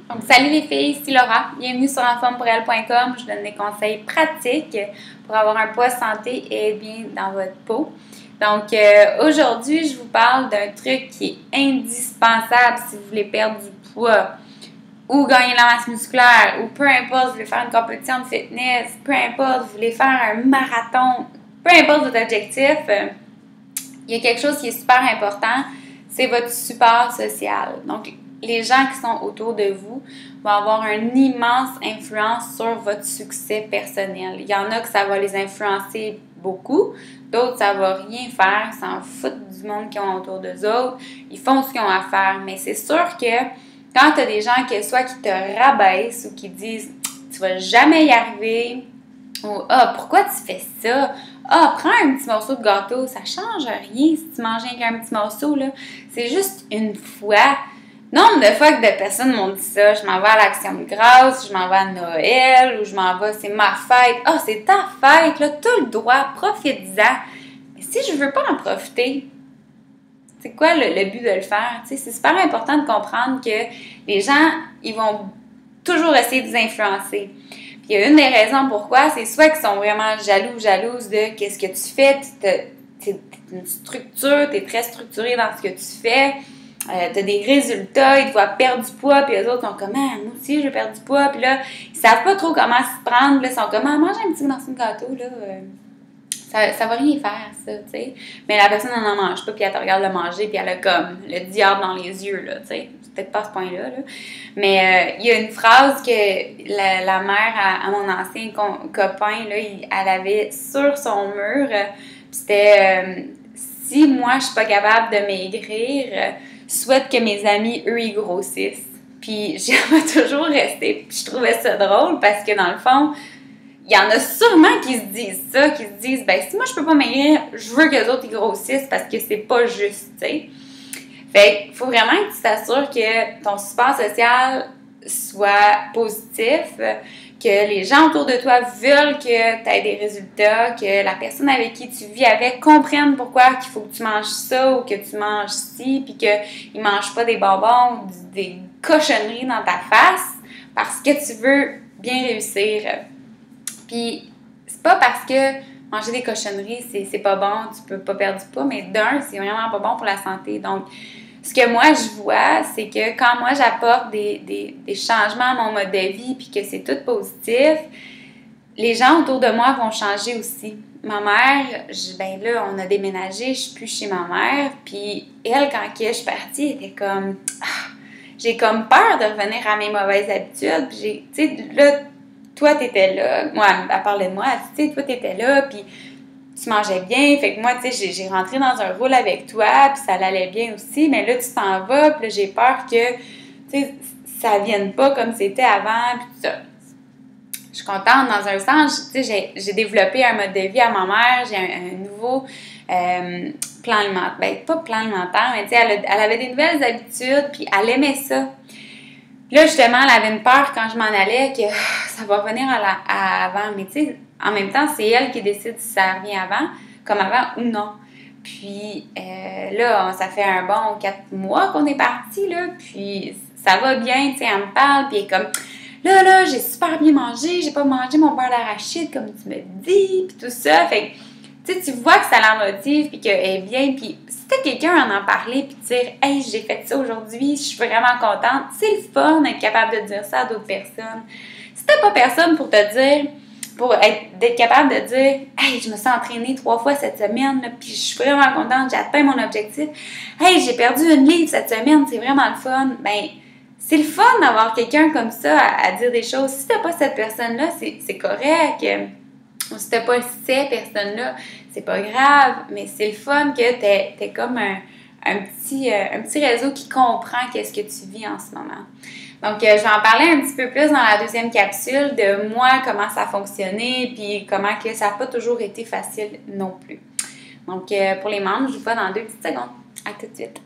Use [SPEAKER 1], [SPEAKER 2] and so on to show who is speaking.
[SPEAKER 1] Donc, salut les filles, c'est Laura. Bienvenue sur enformepourelle.com. Je donne des conseils pratiques pour avoir un poids santé et être bien dans votre peau. Donc, aujourd'hui, je vous parle d'un truc qui est indispensable si vous voulez perdre du poids ou gagner la masse musculaire ou peu importe, vous voulez faire une compétition de fitness, peu importe, vous voulez faire un marathon, peu importe votre objectif, il y a quelque chose qui est super important, c'est votre support social. Donc, les gens qui sont autour de vous vont avoir une immense influence sur votre succès personnel. Il y en a que ça va les influencer beaucoup, d'autres ça va rien faire, s'en foutent du monde qu'ils ont autour d'eux autres, ils font ce qu'ils ont à faire. Mais c'est sûr que quand tu as des gens que soit qui te rabaissent ou qui disent « tu vas jamais y arriver » ou « ah, pourquoi tu fais ça? Ah, prends un petit morceau de gâteau, ça change rien si tu manges rien qu'un petit morceau, là. C'est juste une fois. » Nombre de fois que des personnes m'ont dit ça, je m'en vais à l'Action de grâce, je m'en vais à Noël, ou je m'en vais, c'est ma fête. Ah, c'est ta fête, là, t'as le droit, profite-en. Mais si je veux pas en profiter, c'est quoi le but de le faire? Tu sais, c'est super important de comprendre que les gens, ils vont toujours essayer de vous influencer. Puis il y a une des raisons pourquoi, c'est soit qu'ils sont vraiment jaloux ou jalouses de qu'est-ce que tu fais, t'es une structure, t'es très structuré dans ce que tu fais. Tu as des résultats, ils te voient perdre du poids, puis eux autres sont comme « ah, moi aussi, je vais perdre du poids », puis là, ils savent pas trop comment se prendre, là, ils sont comme « ah, mange un petit morceau de gâteau, là, ça va rien faire, ça, tu sais. » Mais la personne n'en mange pas, puis elle te regarde le manger, puis elle a comme le diable dans les yeux, là, tu sais. C'est peut-être pas à ce point-là, là. Mais il y a une phrase que la mère à mon ancien copain, là, elle avait sur son mur, puis c'était si moi, je suis pas capable de maigrir, souhaite que mes amis, eux, ils grossissent. » Puis j'aimerais toujours rester. Puis je trouvais ça drôle parce que dans le fond, il y en a sûrement qui se disent ça, qui se disent, ben si moi je peux pas maigrir, je veux que les autres ils grossissent parce que c'est pas juste, tu sais. Fait qu'il faut vraiment que tu t'assures que ton support social soit positif, que les gens autour de toi veulent que tu aies des résultats, que la personne avec qui tu vis avec comprenne pourquoi qu'il faut que tu manges ça ou que tu manges ci, puis qu'ils ne mangent pas des bonbons ou des cochonneries dans ta face parce que tu veux bien réussir. Puis, c'est pas parce que manger des cochonneries, c'est pas bon, tu peux pas perdre du poids, mais d'un, c'est vraiment pas bon pour la santé. Donc, ce que moi, je vois, c'est que quand moi, j'apporte des changements à mon mode de vie puis que c'est tout positif, les gens autour de moi vont changer aussi. Ma mère, ben là, on a déménagé, je suis plus chez ma mère, puis elle, quand je suis partie, elle était comme... Ah, j'ai comme peur de revenir à mes mauvaises habitudes. Puis tu sais, là, toi, t'étais là. Moi, elle parlait de moi, tu sais, toi, t'étais là, puis tu mangeais bien, fait que moi, tu sais, j'ai rentré dans un rôle avec toi, puis ça allait bien aussi, mais là, tu t'en vas, puis là, j'ai peur que, tu sais, ça vienne pas comme c'était avant, puis tout ça. Je suis contente dans un sens, tu sais, j'ai développé un mode de vie à ma mère, j'ai un nouveau plan alimentaire, ben pas plan alimentaire, mais tu sais, elle avait des nouvelles habitudes, puis elle aimait ça. Là, justement, elle avait une peur quand je m'en allais que ça va revenir à avant, mais tu sais, en même temps, c'est elle qui décide si ça revient comme avant ou non. Puis là, ça fait un bon 4 mois qu'on est partis, là, puis ça va bien, tu sais, elle me parle, puis elle est comme, là, j'ai super bien mangé, j'ai pas mangé mon beurre d'arachide comme tu me dis, puis tout ça, fait que, tu vois que ça la motive, puis qu'elle est bien, puis si t'as quelqu'un à en parler, puis dire « Hey, j'ai fait ça aujourd'hui, je suis vraiment contente », c'est le fun d'être capable de dire ça à d'autres personnes. Si t'as pas personne pour te dire, d'être capable de dire « Hey, je me suis entraînée 3 fois cette semaine, là, puis je suis vraiment contente, j'ai atteint mon objectif. Hey, j'ai perdu 1 livre cette semaine, c'est vraiment le fun. » Ben, c'est le fun d'avoir quelqu'un comme ça à dire des choses. Si t'as pas cette personne-là, c'est correct. Ou si t'as pas ces personnes-là, c'est pas grave, mais c'est le fun que t'aies comme un petit réseau qui comprend qu'est-ce que tu vis en ce moment. Donc, je vais en parler un petit peu plus dans la deuxième capsule de moi, comment ça a fonctionné, puis comment que ça n'a pas toujours été facile non plus. Donc, pour les membres, je vous vois dans 2 petites secondes. À tout de suite.